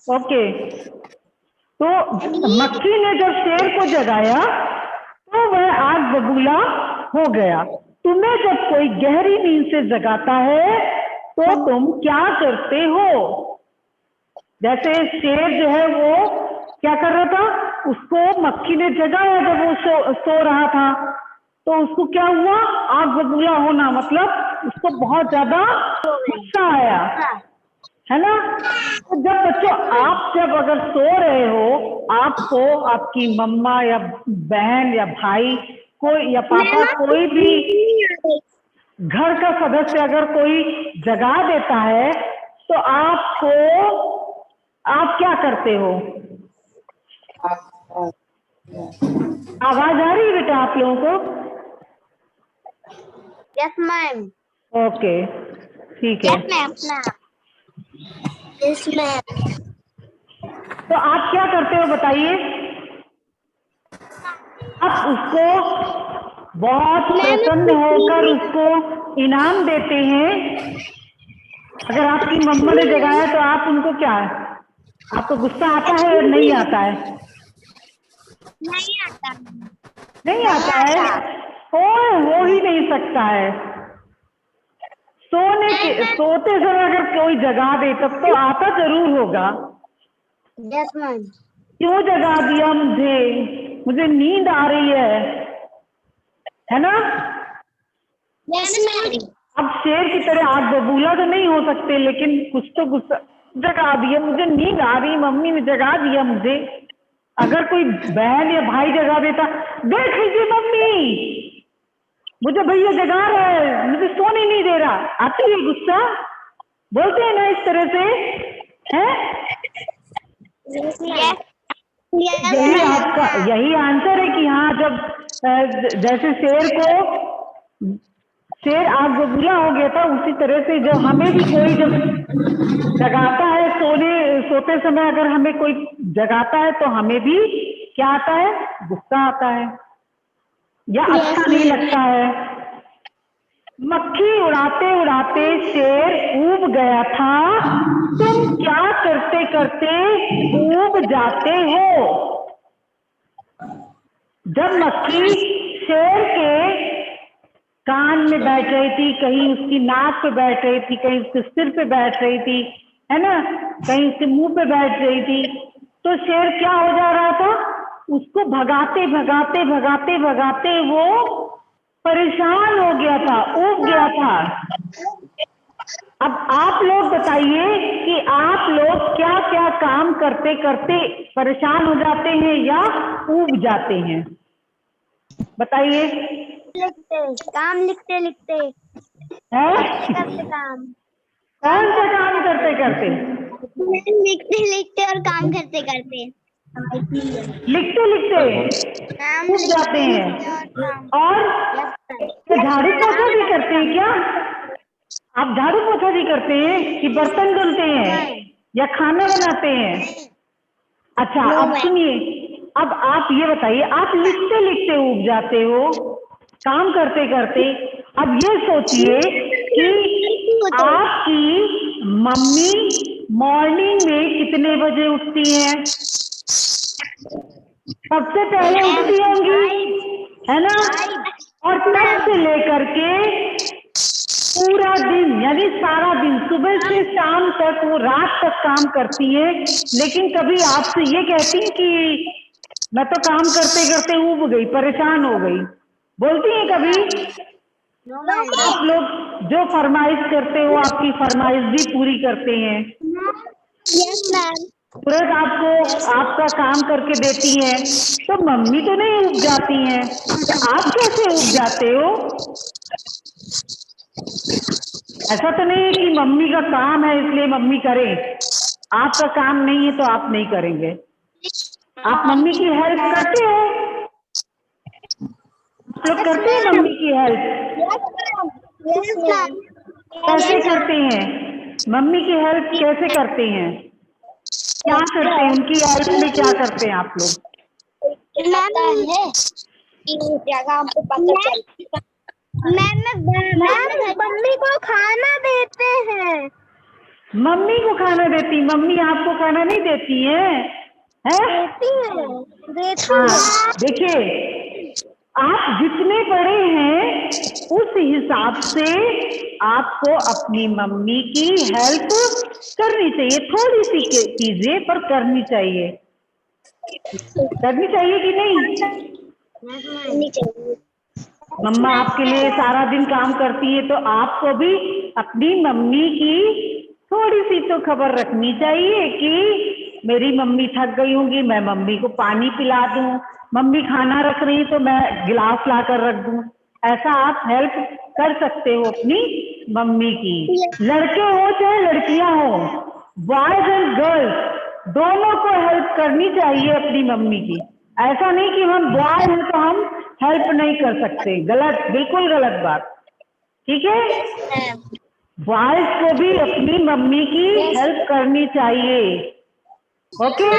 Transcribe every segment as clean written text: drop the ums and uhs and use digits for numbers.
Okay, तो मक्खी ने जब शेर को जगाया तो वह आग बबूला हो गया। तुम्हें जब कोई गहरी नींद से जगाता है तो तुम क्या करते हो? जैसे शेर जो है वो क्या कर रहा था, उसको मक्खी ने जगाया जब वो सो रहा था, तो उसको क्या हुआ, आग बबूला होना, मतलब उसको बहुत ज्यादा गुस्सा आया, है ना। तो जब बच्चों आप जब अगर सो रहे हो, आपको आपकी मम्मा या बहन या भाई कोई या पापा कोई भी घर का सदस्य अगर कोई जगा देता है तो आप क्या करते हो? आवाज आ रही है बेटा आप लोगों को? Yes ma'am. ओके, ठीक है। Yes ma'am. तो आप क्या करते हो बताइए? आप उसको बहुत प्रसन्न होकर उसको इनाम देते हैं। अगर आपकी मम्मा ने जगाया तो आप उनको क्या, आपको गुस्सा आता है और नहीं आता है? नहीं आता। नहीं आता है, हो ही नहीं सकता है। सोते समय अगर कोई जगा दे तब तो आता जरूर होगा। Yes ma'am. क्यों जगा दिया मुझे नींद आ रही है ना। Yes ma'am. अब शेर की तरह आग बबूला तो नहीं हो सकते, लेकिन कुछ तो गुस्सा, जगा दिया, मुझे नींद आ रही, मम्मी ने जगा दिया मुझे। अगर कोई बहन या भाई जगा देता, देख लीजिए मम्मी, मुझे भैया जगा रहा है, मुझे सोने नहीं दे रहा, आती है गुस्सा, बोलते हैं ना इस तरह से, है? यही आंसर है कि हाँ, जब जैसे शेर आग बबूला हो गया था, उसी तरह से जब हमें भी कोई जब जगाता है, सोते समय अगर हमें कोई जगाता है तो हमें भी क्या आता है, गुस्सा आता है या अच्छा नहीं लगता है। मक्खी उड़ाते उड़ाते शेर ऊब गया था, तुम क्या करते करते ऊब जाते हो? जब मक्खी शेर के कान में बैठ रही थी, कहीं उसकी नाक पे बैठ रही थी, कहीं उसके सिर पे बैठ रही थी, है ना, कहीं उसके मुंह पे बैठ रही थी, तो शेर क्या हो जा रहा था, उसको भगाते भगाते भगाते भगाते वो परेशान हो गया था, ऊब गया था। अब आप लोग बताइए कि आप लोग क्या क्या काम करते करते परेशान हो जाते हैं या ऊब जाते हैं, बताइए। काम लिखते लिखते करते काम। कौन सा काम करते करते? लिखते लिखते और काम करते करते। लिखते लिखते ऊब जाते हैं। और झाड़ू पोछा भी करते हैं क्या? आप झाड़ू पोछा भी करते हैं कि बर्तन धुलते हैं या खाना बनाते हैं? अच्छा, अब सुनिए, अब आप ये बताइए, आप लिखते लिखते ऊब जाते हो, काम करते करते। अब ये सोचिए कि आपकी मम्मी मॉर्निंग में कितने बजे उठती हैं? सबसे पहले उठती होंगी, है ना, और तब से लेकर के पूरा दिन, यानी सारा दिन, सुबह से शाम तक, वो रात तक काम करती है, लेकिन कभी आपसे ये कहती है कि मैं तो काम करते करते ऊब गई, परेशान हो गई, बोलती है कभी? आप लोग जो फरमाइश करते हो, आपकी फरमाइश भी पूरी करते हैं, यस मैम। तुरंत आपको आपका काम करके देती हैं, तो मम्मी तो नहीं ऊब जाती हैं, तो आप कैसे ऊब जाते हो? ऐसा तो नहीं है कि मम्मी का काम है इसलिए मम्मी करे, आपका काम नहीं है तो आप नहीं करेंगे। आप मम्मी की हेल्प करते हो? आप लोग करते हैं मम्मी की हेल्प? कैसे करते हैं मम्मी की हेल्प, कैसे करते हैं, क्या करते हैं, उनकी हेल्प में क्या करते हैं आप लोग? मैम मम्मी को खाना देते हैं। मम्मी को खाना देती, मम्मी आपको खाना नहीं देती है? हाँ देखिए, आप जितने बड़े हैं उस हिसाब से आपको अपनी मम्मी की हेल्प करनी चाहिए, थोड़ी सी कीजिए पर करनी चाहिए। करनी चाहिए कि नहीं? मम्मा आपके लिए सारा दिन काम करती है, तो आपको भी अपनी मम्मी की थोड़ी सी तो खबर रखनी चाहिए कि मेरी मम्मी थक गई होंगी, मैं मम्मी को पानी पिला दूं, मम्मी खाना रख रही तो मैं गिलास ला कर रख दूं। ऐसा आप हेल्प कर सकते हो अपनी मम्मी की। लड़के हो चाहे लड़कियां हो, बॉयज एंड गर्ल्स दोनों को हेल्प करनी चाहिए अपनी मम्मी की। ऐसा नहीं कि हम बॉय हैं तो हम हेल्प नहीं कर सकते, गलत, बिल्कुल गलत बात। ठीक है, बॉयज को भी अपनी मम्मी की हेल्प करनी चाहिए। ओके,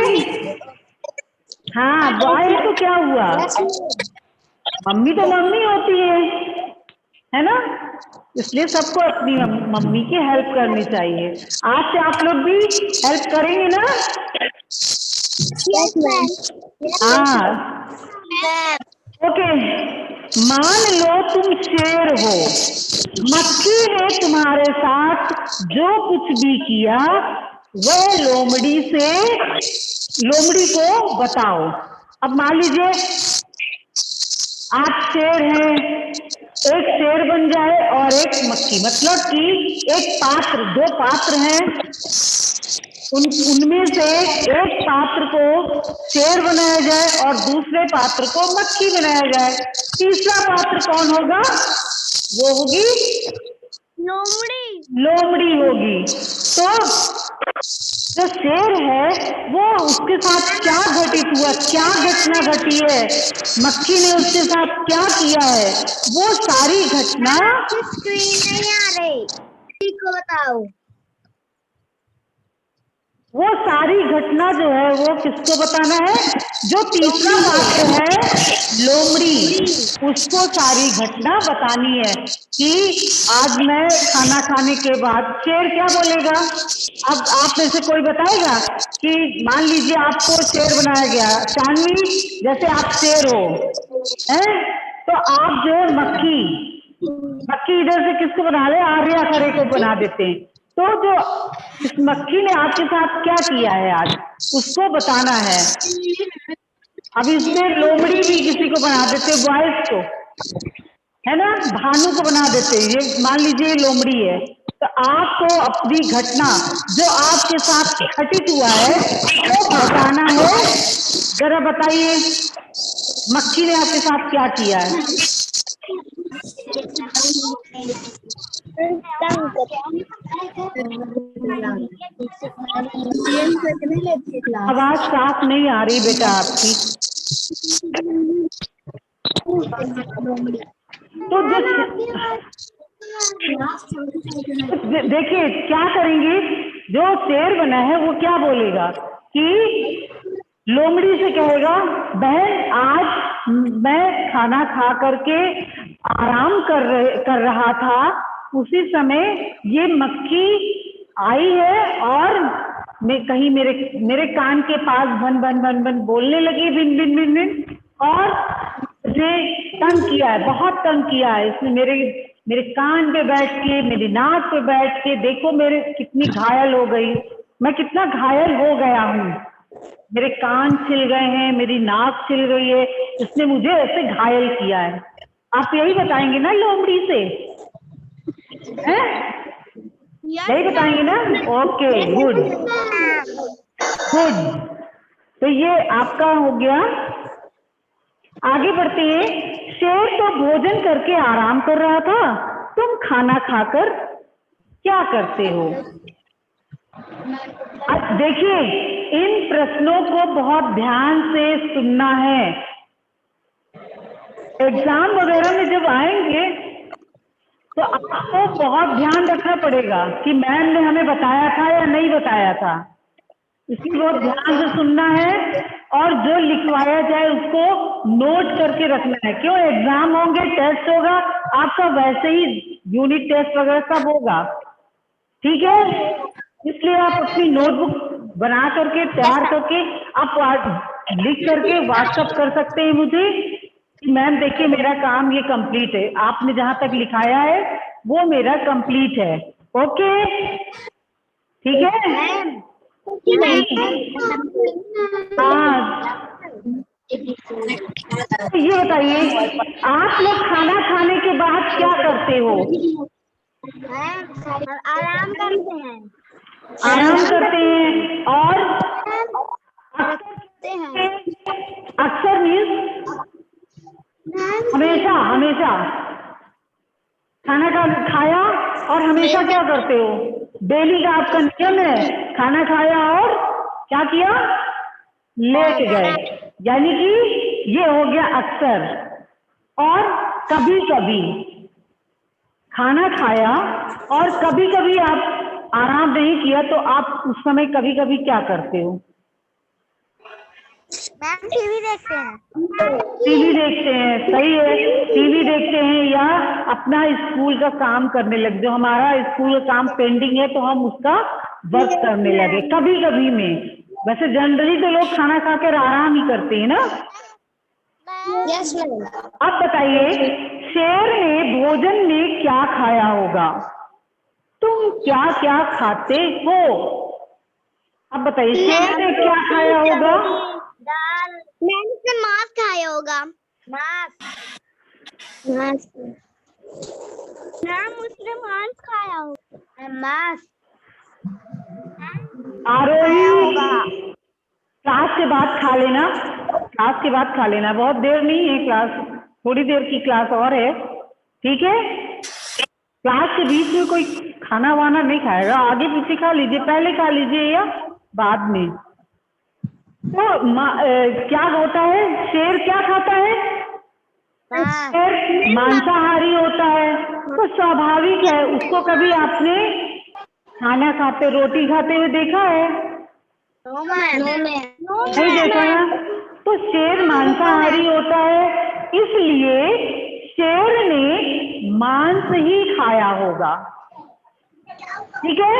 हाँ बॉय है तो क्या हुआ, मम्मी तो मम्मी होती है ना? इसलिए सबको अपनी मम्मी की हेल्प करनी चाहिए। आज से आप लोग भी हेल्प करेंगे ना? हाँ ओके, मान लो तुम शेर हो, मक्खी ने तुम्हारे साथ जो कुछ भी किया वह लोमड़ी को बताओ। अब मान लीजिए आप शेर हैं, एक शेर बन जाए और एक मक्खी, मतलब कि एक पात्र, दो पात्र हैं, उनमें से एक पात्र को शेर बनाया जाए और दूसरे पात्र को मक्खी बनाया जाए, तीसरा पात्र कौन होगा? वो होगी लोमड़ी होगी। तो जो शेर है वो, उसके साथ क्या घटित हुआ, क्या घटना घटी है, मक्खी ने उसके साथ क्या किया है, वो सारी घटना स्क्रीन नहीं आ रही, को बताओ। वो सारी घटना जो है वो किसको बताना है? जो तीसरा पात्र है लोमड़ी, उसको सारी घटना बतानी है कि आज मैं खाना खाने के बाद, शेर क्या बोलेगा? अब आप में से कोई बताएगा कि मान लीजिए आपको शेर बनाया गया, चांदनी जैसे आप शेर हो, हैं? तो आप जो है मक्खी इधर से किसको बना ले, आर्या खड़े को बना देते हैं। तो जो इस मक्खी ने आपके साथ क्या किया है आज, उसको बताना है। अब इसमें लोमड़ी भी किसी को बना देते, बॉयज को, है ना, भानु को बना देते, ये मान लीजिए लोमड़ी है, तो आपको अपनी घटना जो आपके साथ घटित हुआ है वो बताना है। जरा बताइए मक्खी ने आपके साथ क्या किया है? आवाज साफ नहीं आ रही बेटा आपकी। तो देखिए क्या करेंगे, जो शेर बना है वो क्या बोलेगा कि लोमड़ी से कहेगा, बहन आज मैं खाना खा करके आराम कर रहा था, उसी समय ये मक्खी आई है और कहीं मेरे कान के पास भन भन भन भन बोलने लगी, बिन बिन बिन बिन, और मुझे तंग किया है, बहुत तंग किया है इसने, मेरे कान पे बैठ के, मेरी नाक पे बैठ के, देखो मेरे कितनी घायल हो गई, मैं कितना घायल हो गया हूँ, मेरे कान छिल गए हैं, मेरी नाक छिल गई है, इसने मुझे ऐसे घायल किया है। आप यही बताएंगे ना लोमड़ी से, हैं? यही बताएंगे ना? Okay good good. तो ये आपका हो गया। आगे बढ़ते हैं। शेर तो भोजन करके आराम कर रहा था, तुम खाना खाकर क्या करते हो? अब देखिए इन प्रश्नों को बहुत ध्यान से सुनना है। एग्जाम वगैरह में जब आएंगे तो आपको बहुत ध्यान रखना पड़ेगा कि मैम ने हमें बताया था या नहीं बताया था, इसलिए बहुत ध्यान से सुनना है और जो लिखवाया जाए उसको नोट करके रखना है। क्यों, एग्जाम होंगे, टेस्ट होगा आपका, वैसे ही यूनिट टेस्ट वगैरह सब होगा, ठीक है? इसलिए आप अपनी नोटबुक बना करके तैयार करके आप लिख करके व्हाट्सअप कर सकते हैं मुझे कि मैम देखिए मेरा काम ये कंप्लीट है, आपने जहां तक लिखाया है वो मेरा कंप्लीट है। ओके, ठीक है। हाँ, तो ये बताइए आप लोग खाना खाने के बाद क्या करते हो? आराम करते हैं। आराम करते हैं और रखते हैं। अक्सर मीन्स हमेशा हमेशा खाना खाया और हमेशा क्या करते हो? डेली का आपका नियम है, खाना खाया और क्या किया? लेट गए, यानी कि ये हो गया अक्सर। और कभी कभी खाना खाया और कभी कभी आप आराम नहीं किया तो आप उस समय कभी कभी क्या करते हो? मैम टीवी देखते हैं। टीवी देखते हैं, सही है। टीवी देखते हैं या अपना स्कूल का काम करने लगे, जो हमारा स्कूल का काम पेंडिंग है तो हम उसका वर्क करने लगे कभी कभी में। वैसे जनरली तो लोग खाना खाकर आराम ही करते हैं ना। Yes ma'am. अब बताइए शेर ने भोजन में क्या खाया होगा? तुम क्या क्या खाते हो? अब बताइए शेर ने क्या खाया होगा? दाल। मैम उसने मांस खाया होगा। मांस। मांस। मैम उसने मांस खाया होगा। मांस। आरोही क्लास के बाद खा लेना, क्लास के बाद खा लेना, बहुत देर नहीं है क्लास, थोड़ी देर की क्लास और है, ठीक है। क्लास के बीच में कोई खाना वाना नहीं खाएगा, आगे पीछे खा लीजिए, पहले खा लीजिए या बाद में। तो क्या होता है, शेर क्या खाता है? शेर मांसाहारी होता है, तो स्वाभाविक है उसको कभी आपने खाना खाते रोटी खाते हुए देखा है? नहीं देखा ना। तो शेर मांसाहारी होता है, इसलिए शेर ने मांस ही खाया होगा, ठीक है।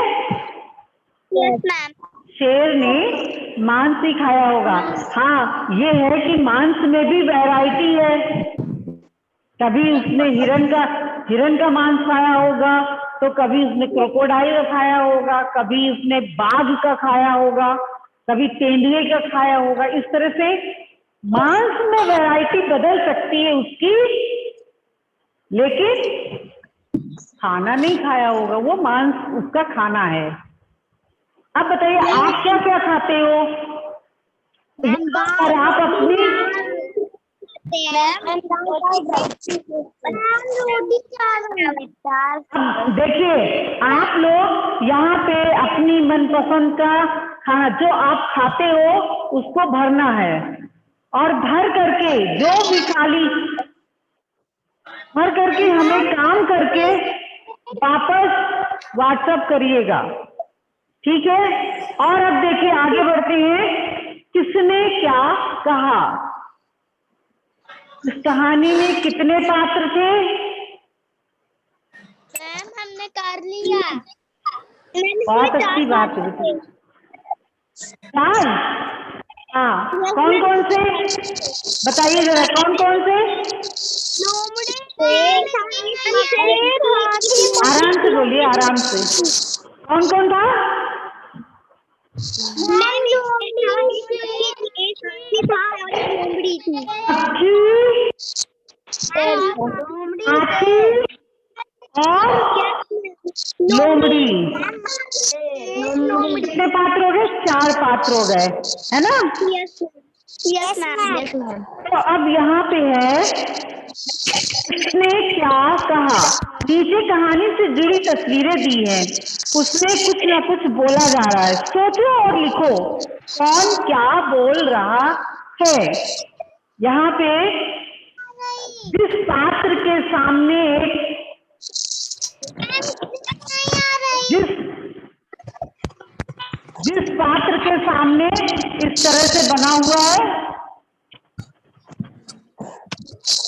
Yes ma'am. शेर ने मांस ही खाया होगा। हाँ ये है कि मांस में भी वैरायटी है, कभी उसने हिरन का मांस खाया होगा, तो कभी उसने क्रोकोडाइल का खाया होगा, कभी उसने बाघ का खाया होगा, कभी तेंदुए का खाया होगा। इस तरह से मांस में वैरायटी बदल सकती है उसकी, लेकिन खाना नहीं खाया होगा, वो मांस उसका खाना है। अब बताइए आप क्या क्या खाते हो? और आप अपनी देखिए आप लोग यहाँ पे अपनी मनपसंद का खाना जो आप खाते हो उसको भरना है, और भर करके जो भी खाली भर करके हमें काम करके वापस व्हाट्सएप करिएगा, ठीक है। और अब देखिए आगे बढ़ते हैं, किसने क्या कहा? इस कहानी में कितने पात्र थे? मैम हमने कर लिया। बहुत अच्छी बात है बेटी। चार? हाँ, कौन कौन से बताइए जरा, कौन कौन से? आराम से बोलिए, आराम से। कौन कौन था? हाथी और लोमड़ी। कितने पात्र हो गए? 4 पात्र हो गए, है ना। Yes ma'am. तो अब यहाँ पे है उसने क्या कहा, नीचे कहानी से जुड़ी तस्वीरें दी हैं, उसमें कुछ ना कुछ बोला जा रहा है, सोचो और लिखो कौन क्या बोल रहा है। यहाँ पे जिस पात्र के सामने जिस पात्र के सामने इस तरह से बना हुआ है,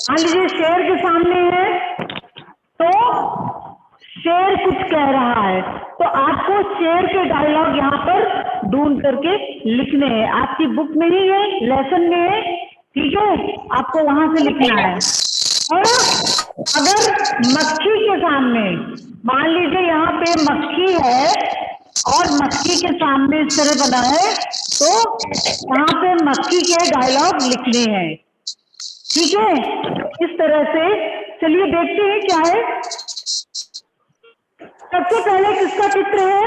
मान लीजिए शेर के सामने है, तो शेर कुछ कह रहा है, तो आपको शेर के डायलॉग यहाँ पर ढूंढ करके लिखने हैं। आपकी बुक में ही है, लेसन में है, ठीक है, आपको वहां से लिखना है। और अगर मक्खी के सामने, मान लीजिए यहाँ पे मक्खी है और मक्खी के सामने इस तरह बना है, तो यहाँ पे मक्खी के डायलॉग लिखने हैं, ठीक है। इस तरह से चलिए देखते हैं क्या है। सबसे पहले किसका चित्र है?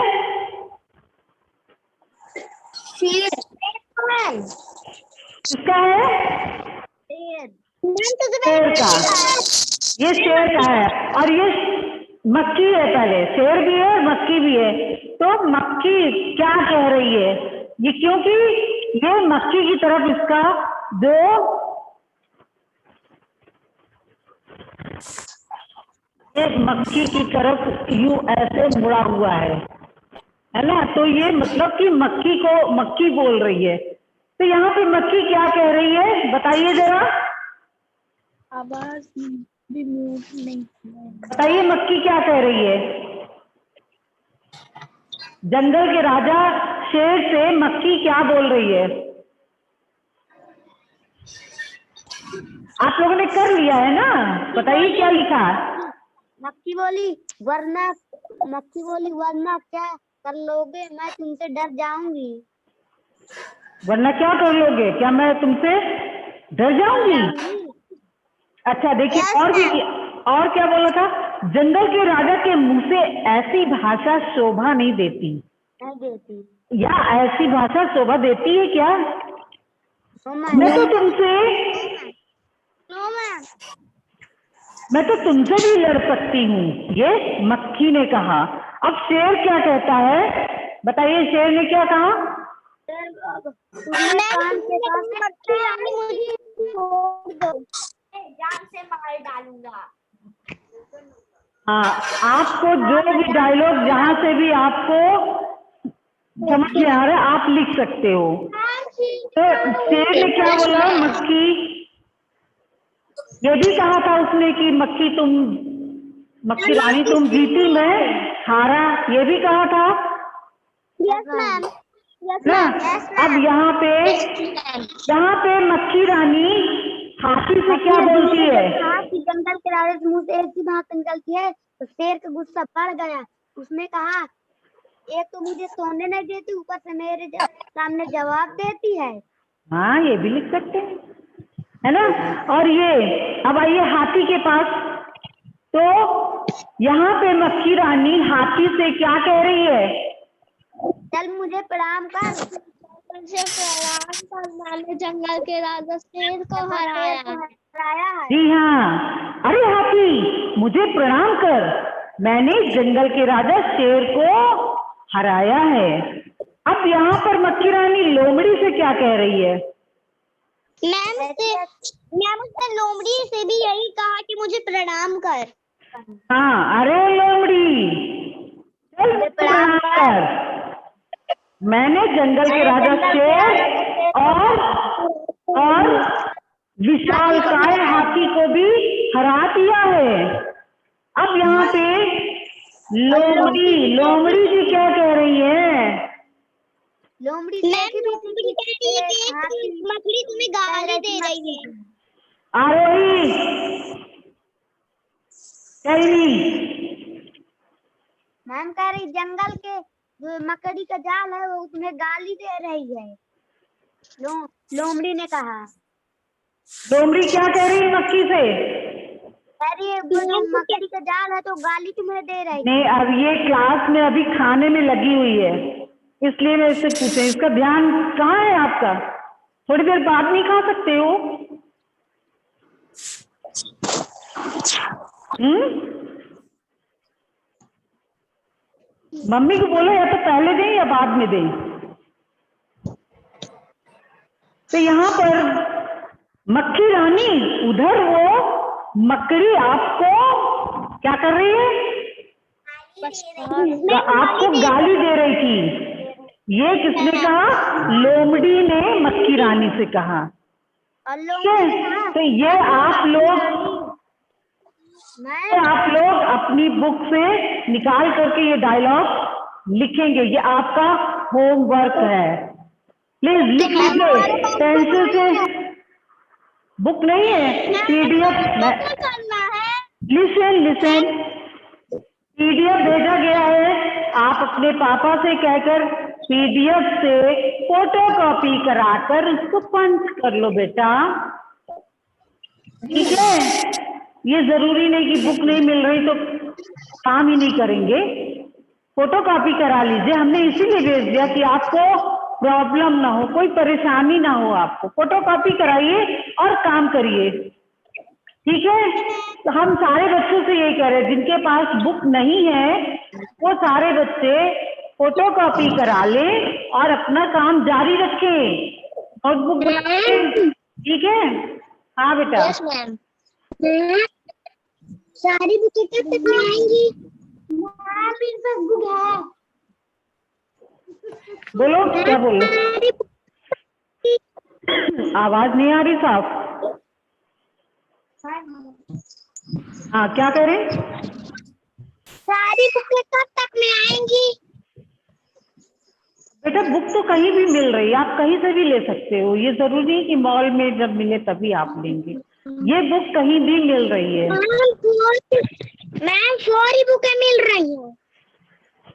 किसका है? शेर का। ये शेर का है और ये मक्खी है। पहले शेर भी है, मक्खी भी है। तो मक्खी क्या कह रही है? ये क्योंकि ये मक्खी की तरफ इसका जो एक मक्खी की तरफ यूं ऐसे मुड़ा हुआ है ना, तो ये मतलब कि मक्खी को मक्खी बोल रही है। तो यहाँ पे मक्खी क्या कह रही है बताइए जरा, आवाज भी मूव नहीं। बताइए मक्खी क्या कह रही है? जंगल के राजा शेर से मक्खी क्या बोल रही है? आप लोगों ने कर लिया है ना, बताइए क्या लिखा? मक्खी बोली वरना क्या कर लोगे, मैं तुमसे डर जाऊंगी। वरना क्या कर लोगे, क्या मैं तुमसे डर जाऊंगी? अच्छा देखिए, और क्या बोला था? जंगल के राजा के मुंह से ऐसी भाषा शोभा नहीं देती। या ऐसी भाषा शोभा देती है क्या? मैं तो तुमसे भी लड़ सकती हूँ, ये मक्खी ने कहा। अब शेर क्या कहता है बताइए, शेर ने क्या कहा? जान से मार डालूंगा। हाँ, आपको जो भी डायलॉग जहां से भी आपको समझ में आ रहा है आप लिख सकते हो। तो शेर ने क्या बोला? मक्खी, ये भी कहा था उसने कि मक्खी रानी तुम जीती मैं हारा, ये भी कहा था ना। अब यहाँ पे मक्खी रानी हाथी से क्या बोलती है? जंगल के राजा के मुंह से एक ही बात निकलती है तो शेर का गुस्सा बढ़ गया। उसने कहा, एक तो मुझे सोने नहीं देती, ऊपर से मेरे सामने जवाब देती है। हाँ, ये भी लिख सकते हैं, है ना। और ये अब आइए हाथी के पास। तो यहाँ पे मक्खी रानी हाथी से क्या कह रही है? चल मुझे प्रणाम कर। मैंने जंगल के राजा शेर को हराया है। जी हाँ, अरे हाथी मुझे प्रणाम कर, मैंने जंगल के राजा शेर को हराया है। अब यहाँ पर मक्खी रानी लोमड़ी से क्या कह रही है? मैम उसने लोमड़ी से भी यही कहा कि मुझे प्रणाम कर। हाँ, अरे लोमड़ी चल प्रणाम कर, मैंने जंगल के राजा शेर और विशालकाय हाथी को भी हरा दिया है। अब यहाँ पे लोमड़ी जी क्या कह रही है? लोमड़ी मकड़ी तुम्हें गाली दे रही है। आरोही मैम कह रही जंगल के जो मकड़ी का जाल है वो तुम्हें गाली दे रही है। लोमड़ी ने कहा। लोमड़ी क्या कह रही है मक्खी से? अरे मकड़ी का जाल है तो गाली तुम्हें दे रही है। नहीं, अब ये क्लास में अभी खाने में लगी हुई है, इसलिए मैं इससे पूछे, इसका ध्यान कहाँ है आपका? थोड़ी देर बाद नहीं खा सकते हो? मम्मी को बोलो या तो पहले दें या बाद में दें। तो यहाँ पर मक्खी रानी, उधर वो मकड़ी आपको क्या कर रही है? आपको गाली दे रही थी। ये किसने कहा? लोमड़ी ने मक्खी रानी से कहा। तो ये आप लोग मैम आप लोग अपनी बुक से निकाल करके ये डायलॉग लिखेंगे, ये आपका होमवर्क है। प्लीज लिख लीजिए पेंसिल से। बुक नहीं है, पीडीएफ में करना है। लिसन पीडीएफ भेजा गया है। आप अपने पापा से कहकर पीडीएफ से फोटोकॉपी कराकर उसको पंच कर लो बेटा, ठीक है। ये जरूरी नहीं कि बुक नहीं मिल रही तो काम ही नहीं करेंगे, फोटोकॉपी करा लीजिए। हमने इसीलिए भेज दिया कि आपको प्रॉब्लम ना हो, कोई परेशानी ना हो, आपको फोटोकॉपी कराइए और काम करिए, ठीक है। तो हम सारे बच्चों से यही कह रहे हैं, जिनके पास बुक नहीं है वो सारे बच्चे फोटोकॉपी करा लें और अपना काम जारी रखें, नोटबुक बनाएं, ठीक है। हाँ बेटा। Yes ma'am. सारी बुकें कब तक में आएंगी? मेरे पास बुक है। बोलो क्या बोल रहे, आवाज नहीं आ रही साफ। हाँ क्या कह रहे, सारी बुकें कब तक में आएंगी? बेटा बुक तो कहीं भी मिल रही है, आप कहीं से भी ले सकते हो, ये जरूरी नहीं कि मॉल में जब मिले तभी आप लेंगे, ये बुक कहीं भी मिल रही है। मैम 4 बुकें मिल रही हैं।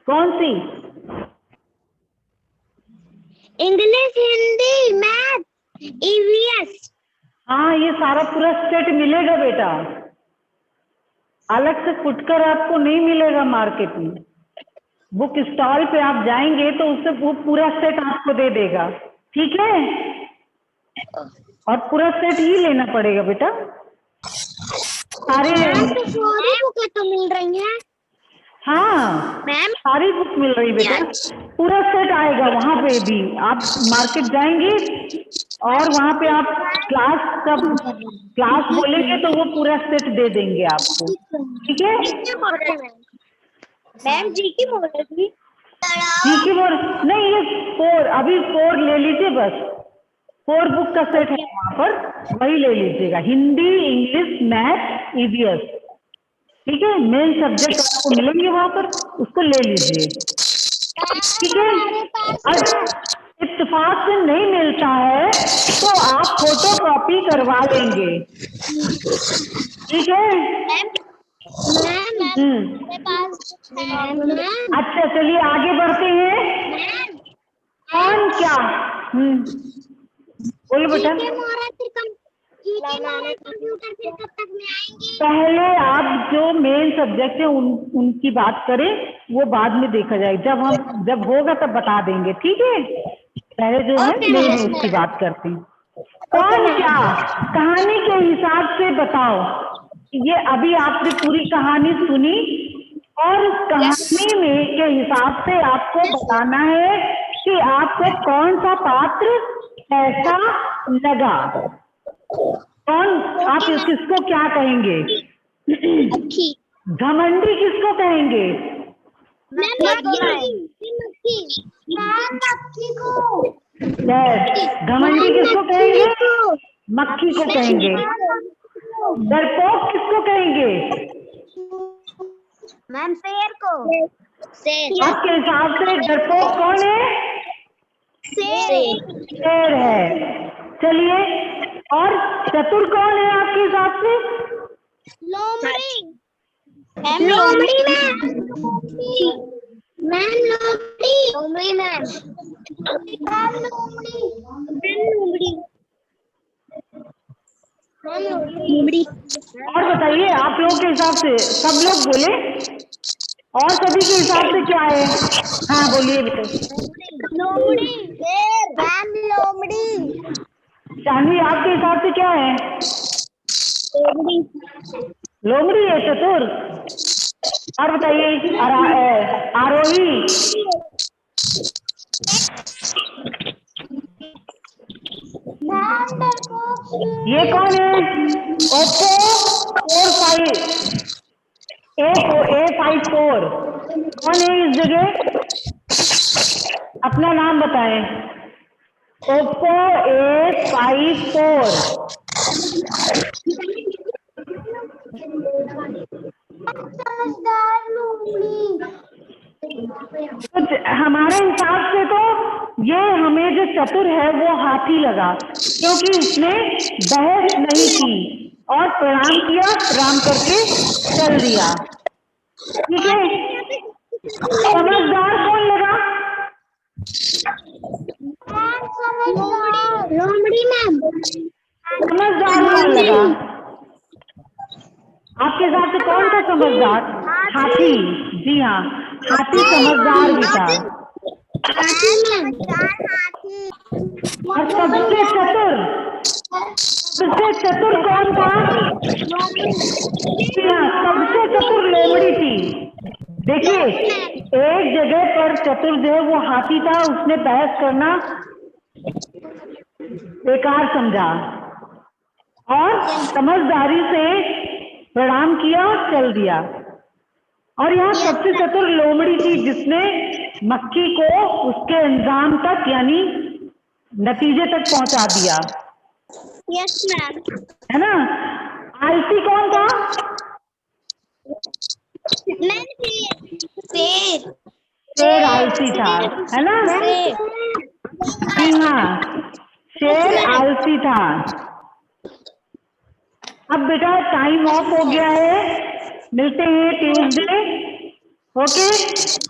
कौन सी? English, Hindi, math, EVS. हाँ ये सारा पूरा सेट मिलेगा बेटा, अलग से फुटकर आपको नहीं मिलेगा मार्केट में। बुक स्टॉल पे आप जाएंगे तो उससे वो पूरा सेट आपको दे देगा, ठीक है। और पूरा सेट ही लेना पड़ेगा बेटा, सारे। सारी बुकें तो मिल रही हैं। हाँ मैम सारी बुक मिल रही बेटा, पूरा सेट आएगा वहाँ पे भी। आप मार्केट जाएंगे और वहाँ पे आप क्लास बोलेंगे तो वो पूरा सेट दे देंगे आपको, ठीक है। मैम जी की मॉडल भी। जी की बोर्ड नहीं, ये 4 अभी 4 ले लीजिए बस, 4 बुक का सेट है वहाँ पर, वही ले लीजिएगा, हिंदी, इंग्लिश, मैथ, ईवीएस, ठीक है। मेन सब्जेक्ट आपको मिलेंगे वहाँ पर, उसको ले लीजिए, ठीक है। और इत्तेफाक से नहीं मिलता है तो आप फोटो कॉपी करवा लेंगे, ठीक है। अच्छा चलिए आगे बढ़ते हैं। कौन क्या बोलो बेटा। कंप्यूटर फिर कब तक में आएंगे? पहले आप जो मेन सब्जेक्ट है उनकी बात करें, वो बाद में देखा जाएगा, जब होगा तब बता देंगे, ठीक है। पहले जो है मेन है उसकी बात करते हैं। कौन क्या कहानी के हिसाब से बताओ, ये अभी आपने पूरी कहानी सुनी और उस कहानी में के हिसाब से आपको बताना है कि आपको कौन सा पात्र ऐसा लगा। कौन, आप किसको क्या कहेंगे? घमंडी किसको कहेंगे? घमंडी किसको कहेंगे? मक्खी को कहेंगे। डरपोक किसको कहेंगे? मैम शेर को। आपके हिसाब से डरपोक कौन है? शेर है। चलिए, और चतुर कौन है आपके हिसाब से? लोमड़ी। लोमड़ी मैम लोमड़ी मैम। लोमड़ी। और बताइए आप लोगों के हिसाब से, सब लोग बोले, और सभी के हिसाब से क्या है? हाँ बोलिए बेटे। लोमड़ी। मैम लोमड़ी। चांदी आपके हिसाब से क्या है? लोमड़ी है चतुर। और बताइए आरोही। ये कौन है? ओप्पो 45A54 कौन है इस जगह? अपना नाम बताएं। ओप्पो A54 समझदार लोमड़ी। तो हमारे हिसाब से तो ये हमें जो चतुर है वो हाथी लगा, क्योंकि उसने बहस नहीं की और प्रणाम किया, प्रणाम करके चल दिया। ठीक है, समझदार कौन लगा? लोमड़ी मैम। समझदार कौन लगा आपके हिसाब से? कौन था समझदार? हाथी। जी हाँ, हाथी समझदार भी था। हाथी समझदार हाथी। और सबसे चतुर कौन था? जी हाँ, सबसे चतुर लोमड़ी थी। देखिए, एक जगह पर चतुर जो है वो हाथी था, उसने बहस करना बेकार समझा और समझदारी से प्रणाम किया, चल दिया। और यहाँ सबसे चतुर लोमड़ी थी, जिसने मक्खी को उसके अंजाम तक यानी नतीजे तक पहुंचा दिया। Yes ma'am. है ना? आलसी कौन था? शेर। शेर आलसी था, है ना? जी हाँ, शेर आलसी था। अब बेटा टाइम ऑफ हो गया है, मिलते हैं ट्यूसडे। ओके,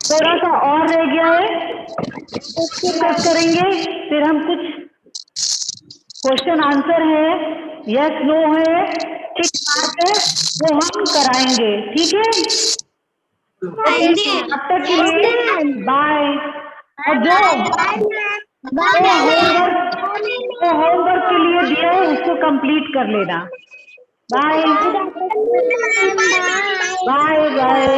थोड़ा सा और रह गया है, डिस्कस करेंगे। फिर हम कुछ क्वेश्चन आंसर है, यस नो है, ठीक बात है, वो हम कराएंगे। ठीक है, अब तक के लिए बाय। और जो होमवर्क के लिए दिया है उसको कंप्लीट कर लेना। Bye bye bye.